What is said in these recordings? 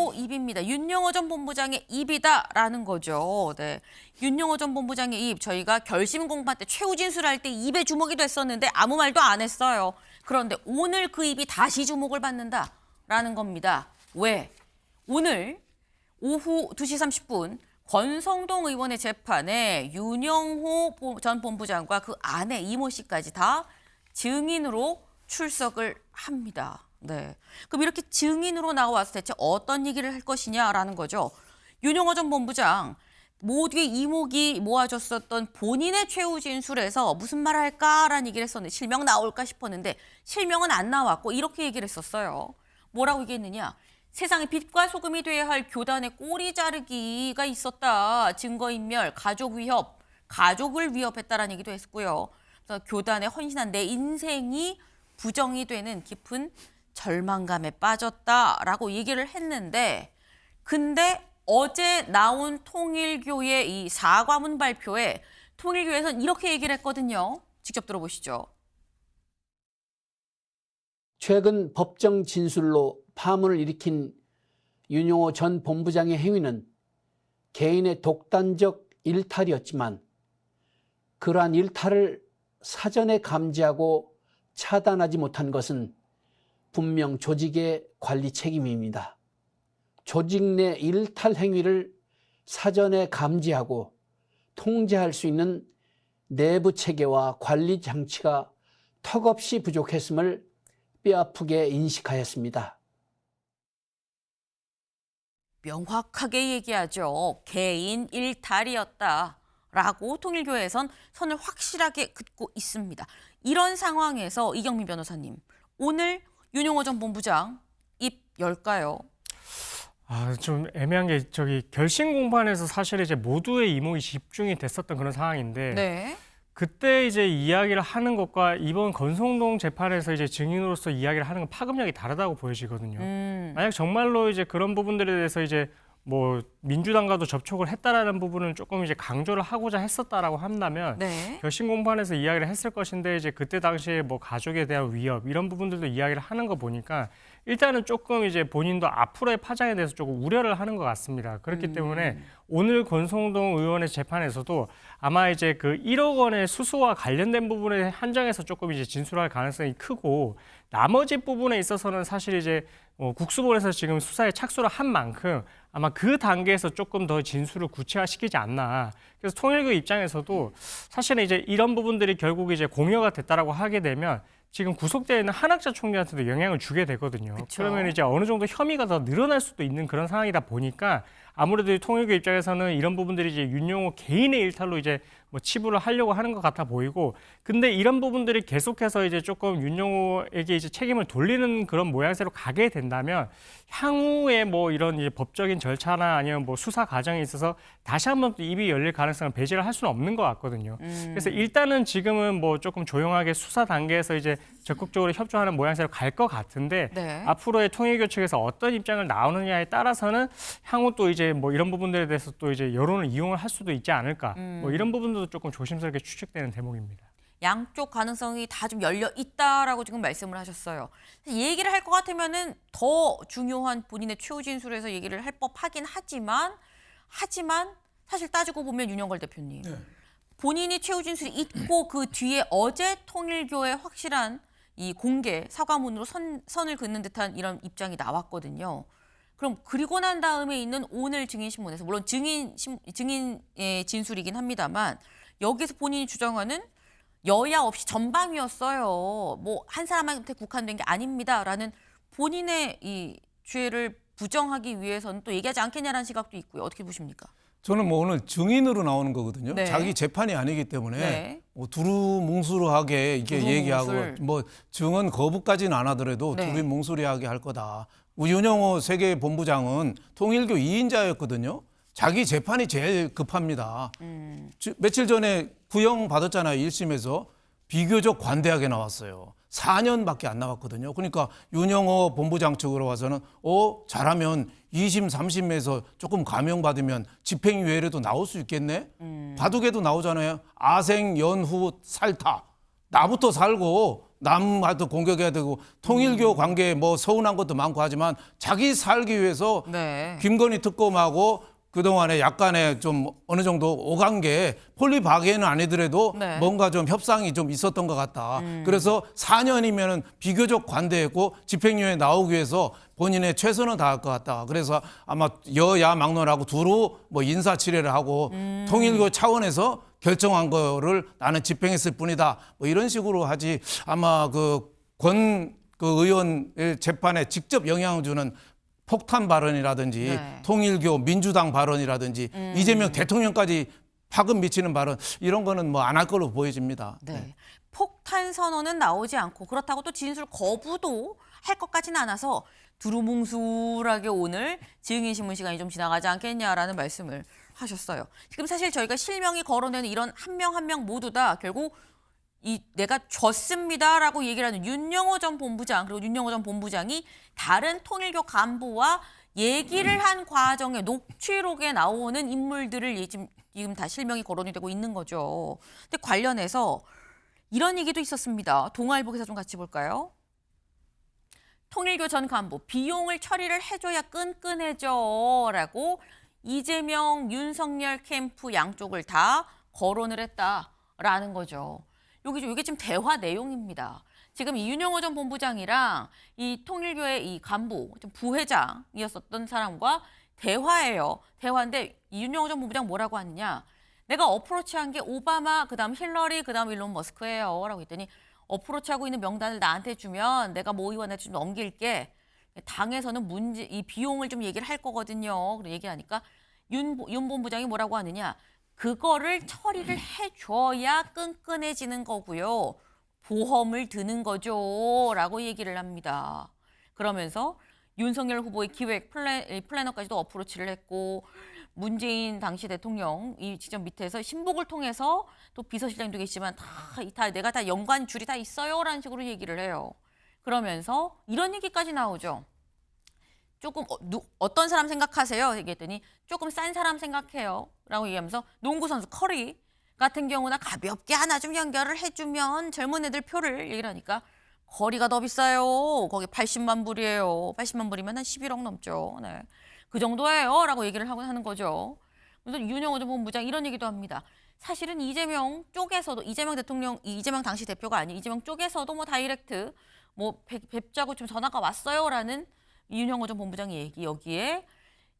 바로 입입니다. 윤영호 전 본부장의 입이다라는 거죠. 네, 윤영호 전 본부장의 입, 저희가 결심 공판 때 최후 진술할 때 입에 주목이 됐었는데 아무 말도 안 했어요. 그런데 오늘 그 입이 다시 주목을 받는다라는 겁니다. 왜? 오늘 오후 2시 30분 권성동 의원의 재판에 윤영호 전 본부장과 그 아내 이모 씨까지 다 증인으로 출석을 합니다. 네. 그럼 이렇게 증인으로 나와서 대체 어떤 얘기를 할 것이냐라는 거죠. 윤영호 전 본부장, 모두의 이목이 모아졌었던 본인의 최후 진술에서 무슨 말 할까라는 얘기를 했었는데 실명 나올까 싶었는데 실명은 안 나왔고 이렇게 얘기를 했었어요. 뭐라고 얘기했느냐. 세상에 빛과 소금이 돼야 할 교단의 꼬리 자르기가 있었다. 증거인멸, 가족 위협, 가족을 위협했다라는 얘기도 했고요. 그래서 교단에 헌신한 내 인생이 부정이 되는 깊은 절망감에 빠졌다라고 얘기를 했는데 근데 어제 나온 통일교의 이 사과문 발표에 통일교에서는 이렇게 얘기를 했거든요. 직접 들어보시죠. 최근 법정 진술로 파문을 일으킨 윤영호 전 본부장의 행위는 개인의 독단적 일탈이었지만 그러한 일탈을 사전에 감지하고 차단하지 못한 것은 분명 조직의 관리 책임입니다. 조직 내 일탈 행위를 사전에 감지하고 통제할 수 있는 내부 체계와 관리 장치가 턱없이 부족했음을 뼈아프게 인식하였습니다. 명확하게 얘기하죠. 개인 일탈이었다라고 통일교에선 선을 확실하게 긋고 있습니다. 이런 상황에서 이경민 변호사님, 오늘 윤영호 전 본부장 입 열까요? 좀 애매한 게 결심 공판에서 사실 이제 모두의 이목이 집중이 됐었던 그런 상황인데 네. 그때 이제 이야기를 하는 것과 이번 권성동 재판에서 이제 증인으로서 이야기를 하는 건 파급력이 다르다고 보여지거든요. 만약 정말로 이제 그런 부분들에 대해서 이제 뭐 민주당과도 접촉을 했다라는 부분은 조금 이제 강조를 하고자 했었다라고 한다면 네. 결심 공판에서 이야기를 했을 것인데 이제 그때 당시에 뭐 가족에 대한 위협 이런 부분들도 이야기를 하는 거 보니까 일단은 조금 이제 본인도 앞으로의 파장에 대해서 조금 우려를 하는 것 같습니다. 그렇기 때문에 오늘 권성동 의원의 재판에서도 아마 이제 그 1억 원의 수수와 관련된 부분에 한정해서 조금 이제 진술할 가능성이 크고 나머지 부분에 있어서는 사실 이제 국수본에서 지금 수사에 착수를 한 만큼 아마 그 단계에서 조금 더 진술을 구체화시키지 않나. 그래서 통일교 입장에서도 사실은 이제 이런 부분들이 결국 이제 공여가 됐다라고 하게 되면 지금 구속되어 있는 한학자 총리한테도 영향을 주게 되거든요. 그쵸. 그러면 이제 어느 정도 혐의가 더 늘어날 수도 있는 그런 상황이다 보니까 아무래도 통일교 입장에서는 이런 부분들이 이제 윤영호 개인의 일탈로 이제 뭐 치부를 하려고 하는 것 같아 보이고, 근데 이런 부분들이 계속해서 이제 조금 윤영호에게 이제 책임을 돌리는 그런 모양새로 가게 된다면 향후에 뭐 이런 이제 법적인 절차나 아니면 뭐 수사 과정에 있어서 다시 한번 또 입이 열릴 가능성을 배제를 할 수는 없는 것 같거든요. 그래서 일단은 지금은 뭐 조금 조용하게 수사 단계에서 이제 적극적으로 협조하는 모양새로 갈 것 같은데 네. 앞으로의 통일교 측에서 어떤 입장을 나오느냐에 따라서는 향후 또 이제 뭐 이런 부분들에 대해서 또 이제 여론을 이용을 할 수도 있지 않을까. 뭐 이런 부분도 조금 조심스럽게 추측되는 대목입니다. 양쪽 가능성이 다 좀 열려 있다라고 지금 말씀을 하셨어요. 얘기를 할 것 같으면은 더 중요한 본인의 최후 진술에서 얘기를 할 법하긴 하지만 사실 따지고 보면 윤영걸 대표님, 본인이 최후 진술이 있고 그 뒤에 어제 통일교의 확실한 이 공개 사과문으로 선을 긋는 듯한 이런 입장이 나왔거든요. 그럼 그리고 난 다음에 있는 오늘 증인신문에서 물론 증인의 진술이긴 합니다만 여기서 본인이 주장하는 여야 없이 전방위였어요. 뭐 한 사람한테 국한된 게 아닙니다라는 본인의 이 죄를 부정하기 위해서는 또 얘기하지 않겠냐라는 시각도 있고요. 어떻게 보십니까? 저는 뭐 오늘 증인으로 나오는 거거든요. 네. 자기 재판이 아니기 때문에 네. 뭐 두루뭉술하게 이렇게 얘기하고 두루뭉술. 뭐 증언 거부까지는 안 하더라도 네. 두루뭉술하게 할 거다. 윤영호 세계 본부장은 통일교 2인자였거든요. 자기 재판이 제일 급합니다. 며칠 전에 구형 받았잖아요. 1심에서 비교적 관대하게 나왔어요. 4년밖에 안 남았거든요. 그러니까 윤영호 본부장 측으로 와서는 잘하면 2심, 3심에서 조금 감형받으면 집행유예라도 나올 수 있겠네? 바둑에도 나오잖아요. 아생, 연후, 살타. 나부터 살고 남한테 공격해야 되고 통일교 관계에 뭐 서운한 것도 많고 하지만 자기 살기 위해서 네. 김건희 특검하고 그동안에 약간의 좀 어느 정도 오간 게 폴리바게는 아니더라도 네. 뭔가 좀 협상이 좀 있었던 것 같다. 그래서 4년이면은 비교적 관대했고 집행유예 나오기 위해서 본인의 최선을 다할 것 같다. 그래서 아마 여야 막론하고 두루 뭐 인사치레를 하고 통일교 차원에서 결정한 거를 나는 집행했을 뿐이다. 뭐 이런 식으로 하지 아마 그 의원 재판에 직접 영향을 주는 폭탄 발언이라든지 네. 통일교 민주당 발언이라든지 이재명 대통령까지 파급 미치는 발언 이런 거는 뭐 안 할 걸로 보여집니다. 네. 폭탄 선언은 나오지 않고 그렇다고 또 진술 거부도 할 것까지는 않아서 두루뭉술하게 오늘 증인신문 시간이 좀 지나가지 않겠냐라는 말씀을 하셨어요. 지금 사실 저희가 실명이 거론되는 이런 한 명 한 명 모두 다 결국 내가 졌습니다라고 얘기를 하는 윤영호 전 본부장 그리고 윤영호 전 본부장이 다른 통일교 간부와 얘기를 한 과정에 녹취록에 나오는 인물들을 지금 다 실명이 거론이 되고 있는 거죠. 근데 관련해서 이런 얘기도 있었습니다. 동아일보 기사 좀 같이 볼까요? 통일교 전 간부 비용을 처리를 해줘야 끈끈해져라고 이재명, 윤석열 캠프 양쪽을 다 거론을 했다라는 거죠. 이게 지금 대화 내용입니다. 지금 이 윤영호 전 본부장이랑 이 통일교의 이 간부, 좀 부회장이었었던 사람과 대화예요. 대화인데 이 윤영호 전 본부장 뭐라고 하느냐? 내가 어프로치한 게 오바마, 그다음 힐러리, 그다음 일론 머스크예요. 라고 했더니 어프로치하고 있는 명단을 나한테 주면 내가 모 의원한테 좀 넘길게. 당에서는 이 비용을 좀 얘기를 할 거거든요. 그리고 얘기하니까 윤 본부장이 뭐라고 하느냐? 그거를 처리를 해줘야 끈끈해지는 거고요. 보험을 드는 거죠. 라고 얘기를 합니다. 그러면서 윤석열 후보의 기획 플래너까지도 어프로치를 했고 문재인 당시 대통령 이 직접 밑에서 신복을 통해서 또 비서실장도 계시지만 내가 다 연관 줄이 다 있어요. 라는 식으로 얘기를 해요. 그러면서 이런 얘기까지 나오죠. 조금 어떤 사람 생각하세요? 얘기했더니 조금 싼 사람 생각해요. 라고 얘기하면서 농구 선수 커리 같은 경우나 가볍게 하나 좀 연결을 해주면 젊은 애들 표를 얘기를 하니까 거리가 더 비싸요. 거기 80만 불이에요. 80만 불이면 한 11억 넘죠. 네. 그 정도예요. 라고 얘기를 하는 거죠. 그래서 윤영호 전 본부장 이런 얘기도 합니다. 사실은 이재명 쪽에서도 이재명 당시 대표가 아닌 이재명 쪽에서도 뭐 다이렉트 뭐 뵙자고 좀 전화가 왔어요라는 윤영호 전 본부장의 얘기 여기에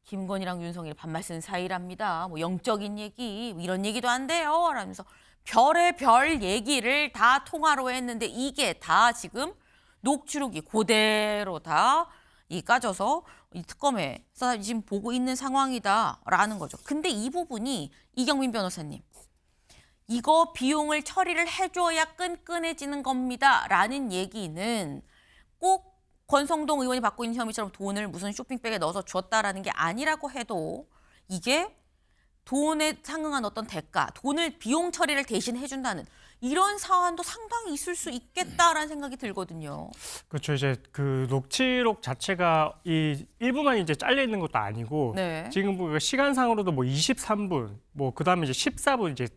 김건희랑 윤석열이 반말 쓴 사이랍니다. 뭐 영적인 얘기 뭐 이런 얘기도 안 돼요. 라면서 별의 별 얘기를 다 통화로 했는데 이게 다 지금 녹취록이 그대로 다 까져서 이 특검에서 지금 보고 있는 상황이다라는 거죠. 근데 이 부분이 이경민 변호사님 이거 비용을 처리를 해줘야 끈끈해지는 겁니다라는 얘기는 꼭 권성동 의원이 받고 있는 혐의처럼 돈을 무슨 쇼핑백에 넣어서 줬다라는 게 아니라고 해도 이게 돈에 상응한 어떤 대가, 돈을 비용 처리를 대신 해준다는 이런 사안도 상당히 있을 수 있겠다라는 생각이 들거든요. 그렇죠. 이제 그 녹취록 자체가 이 일부만 이제 잘려 있는 것도 아니고 네. 지금 보니까 시간상으로도 뭐 23분, 뭐 그다음에 이제 14분 이제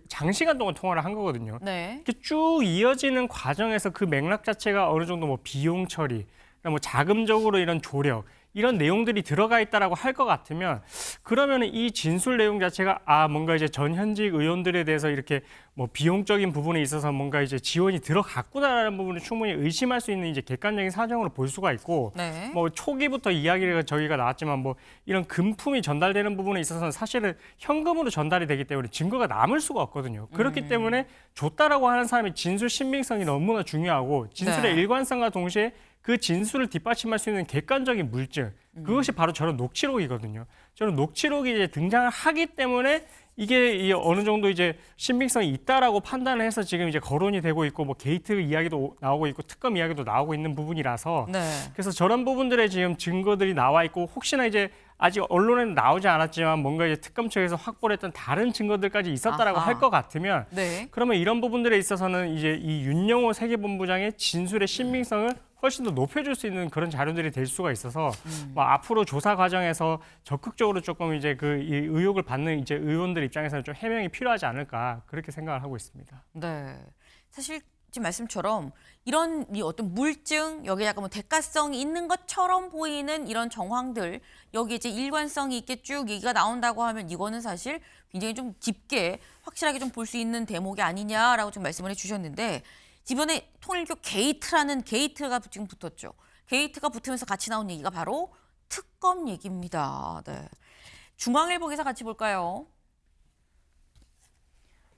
장시간 동안 통화를 한 거거든요. 네. 이렇게 쭉 이어지는 과정에서 그 맥락 자체가 어느 정도 뭐 비용 처리, 뭐 자금적으로 이런 조력 이런 내용들이 들어가 있다라고 할 것 같으면 그러면 이 진술 내용 자체가 뭔가 이제 전 현직 의원들에 대해서 이렇게 뭐 비용적인 부분에 있어서 뭔가 이제 지원이 들어갔구나라는 부분을 충분히 의심할 수 있는 이제 객관적인 사정으로 볼 수가 있고 네. 뭐 초기부터 이야기가 저희가 나왔지만 뭐 이런 금품이 전달되는 부분에 있어서는 사실은 현금으로 전달이 되기 때문에 증거가 남을 수가 없거든요. 그렇기 때문에 줬다라고 하는 사람의 진술 신빙성이 너무나 중요하고 진술의 네. 일관성과 동시에 그 진술을 뒷받침할 수 있는 객관적인 물증 그것이 바로 저런 녹취록이거든요. 저런 녹취록이 이제 등장을 하기 때문에 이게 어느 정도 이제 신빙성이 있다라고 판단을 해서 지금 이제 거론이 되고 있고 뭐 게이트 이야기도 나오고 있고 특검 이야기도 나오고 있는 부분이라서 네. 그래서 저런 부분들에 지금 증거들이 나와 있고 혹시나 이제 아직 언론에는 나오지 않았지만 뭔가 이제 특검 측에서 확보를 했던 다른 증거들까지 있었다라고 아하. 할 것 같으면 네. 그러면 이런 부분들에 있어서는 이제 이 윤영호 세계본부장의 진술의 신빙성을 훨씬 더 높여줄 수 있는 그런 자료들이 될 수가 있어서 뭐 앞으로 조사 과정에서 적극적으로 조금 이제 이 의혹을 받는 이제 의원들 입장에서는 좀 해명이 필요하지 않을까 그렇게 생각을 하고 있습니다. 네. 사실 지금 말씀처럼 이런 이 어떤 물증, 여기에 약간 뭐 대가성이 있는 것처럼 보이는 이런 정황들, 여기 이제 일관성이 있게 쭉 얘기가 나온다고 하면 이거는 사실 굉장히 좀 깊게 확실하게 좀 볼 수 있는 대목이 아니냐라고 좀 말씀을 해주셨는데, 이번에 통일교 게이트라는 게이트가 지금 붙었죠. 게이트가 붙으면서 같이 나온 얘기가 바로 특검 얘기입니다. 네. 중앙일보 기사 같이 볼까요?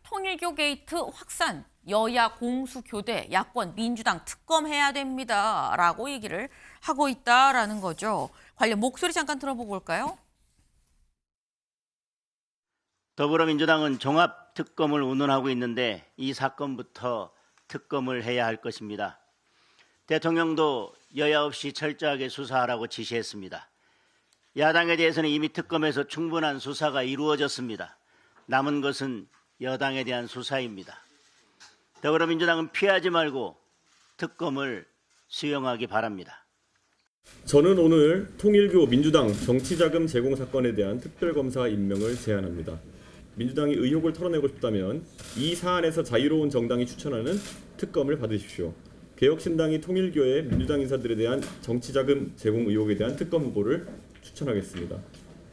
통일교 게이트 확산, 여야 공수교대, 야권, 민주당 특검해야 됩니다라고 얘기를 하고 있다라는 거죠. 관련 목소리 잠깐 들어보고 올까요? 더불어민주당은 종합특검을 운운하고 있는데 이 사건부터 특검을 해야 할 것입니다. 대통령도 여야 없이 철저하게 수사하라고 지시했습니다. 야당에 대해서는 이미 특검에서 충분한 수사가 이루어졌습니다. 남은 것은 여당에 대한 수사입니다. 더불어민주당은 피하지 말고 특검을 수용하기 바랍니다. 저는 오늘 통일교 민주당 정치자금 제공 사건에 대한 특별검사 임명을 제안합니다. 민주당이 의혹을 털어내고 싶다면 이 사안에서 자유로운 정당이 추천하는 특검을 받으십시오. 개혁신당이 통일교의 민주당 인사들에 대한 정치자금 제공 의혹에 대한 특검 후보를 추천하겠습니다.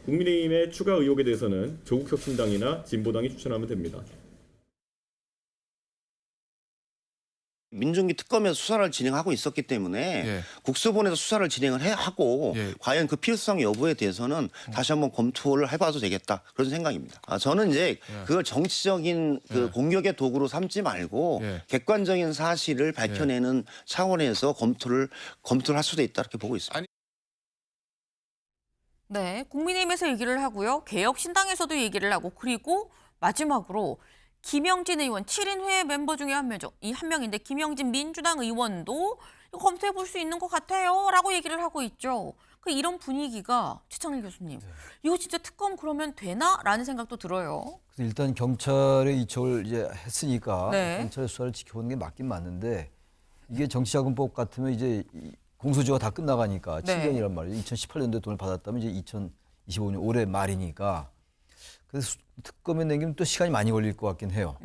국민의힘의 추가 의혹에 대해서는 조국혁신당이나 진보당이 추천하면 됩니다. 민중기 특검에서 수사를 진행하고 있었기 때문에 예. 국수본에서 수사를 진행을 하고 예. 과연 그 필요성 여부에 대해서는 다시 한번 검토를 해봐도 되겠다 그런 생각입니다. 저는 이제 그걸 정치적인 그 공격의 도구로 삼지 말고 예. 객관적인 사실을 밝혀내는 차원에서 검토를 할 수도 있다 이렇게 보고 있습니다. 네, 국민의힘에서 얘기를 하고요. 개혁신당에서도 얘기를 하고, 그리고 마지막으로 김영진 의원 7인 회의 멤버 중에 한 명이죠. 이 한 명인데 김영진 민주당 의원도 검토해 볼 수 있는 것 같아요라고 얘기를 하고 있죠. 이런 분위기가 최창일 교수님, 이거 진짜 특검 그러면 되나라는 생각도 들어요. 그래서 일단 경찰의 이촉을 이제 했으니까 네. 경찰의 수사를 지켜보는 게 맞긴 맞는데, 이게 정치자금법 같으면 이제 공소시효가 다 끝나가니까 네. 7년이란 말이에요. 2018년도에 돈을 받았다면 이제 2025년 올해 말이니까. 그래서 특검에 내기면 또 시간이 많이 걸릴 것 같긴 해요.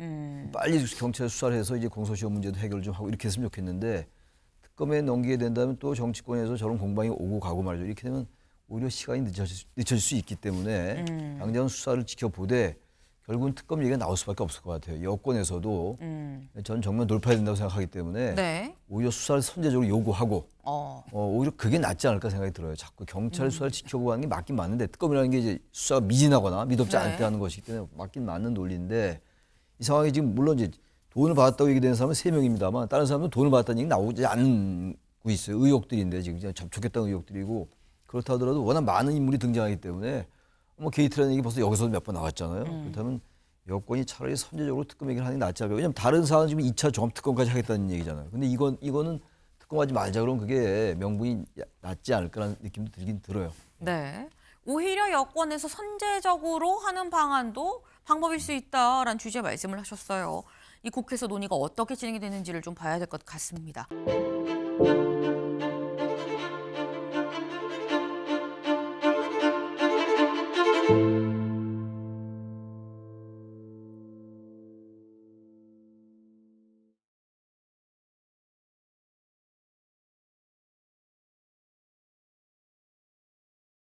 빨리 경찰 수사를 해서 이제 공소시효 문제도 해결 좀 하고 이렇게 했으면 좋겠는데, 특검에 넘기게 된다면 또 정치권에서 저런 공방이 오고 가고 말이죠. 이렇게 되면 오히려 시간이 늦춰질 수 있기 때문에 당장은 수사를 지켜보되 결국은 특검 얘기가 나올 수밖에 없을 것 같아요. 여권에서도 전 정면 돌파해야 된다고 생각하기 때문에 네. 오히려 수사를 선제적으로 요구하고 오히려 그게 낫지 않을까 생각이 들어요. 자꾸 경찰 수사를 지켜보고 하는 게 맞긴 맞는데, 특검이라는 게 이제 수사가 미진하거나 미덥지 네. 않을 때 하는 것이기 때문에 맞긴 맞는 논리인데, 이 상황이 지금 물론 이제 돈을 받았다고 얘기되는 사람은 3명입니다만 다른 사람은 돈을 받았다는 얘기 나오지 않고 있어요. 의혹들인데 지금 그냥 접촉했다는 의혹들이고, 그렇다 하더라도 워낙 많은 인물이 등장하기 때문에 뭐 게이트라는 얘기 벌써 여기서도 몇 번 나왔잖아요. 그렇다면 여권이 차라리 선제적으로 특검 얘기를 하는 게 낫지 않을까. 왜냐하면 다른 사안은 지금 2차 종합특검까지 하겠다는 얘기잖아요. 근데 이거는 특검하지 말자 그러면 그게 명분이 낫지 않을까라는 느낌도 들긴 들어요. 네. 오히려 여권에서 선제적으로 하는 방안도 방법일 수 있다라는 취지의 말씀을 하셨어요. 이 국회에서 논의가 어떻게 진행이 되는지를 좀 봐야 될 것 같습니다.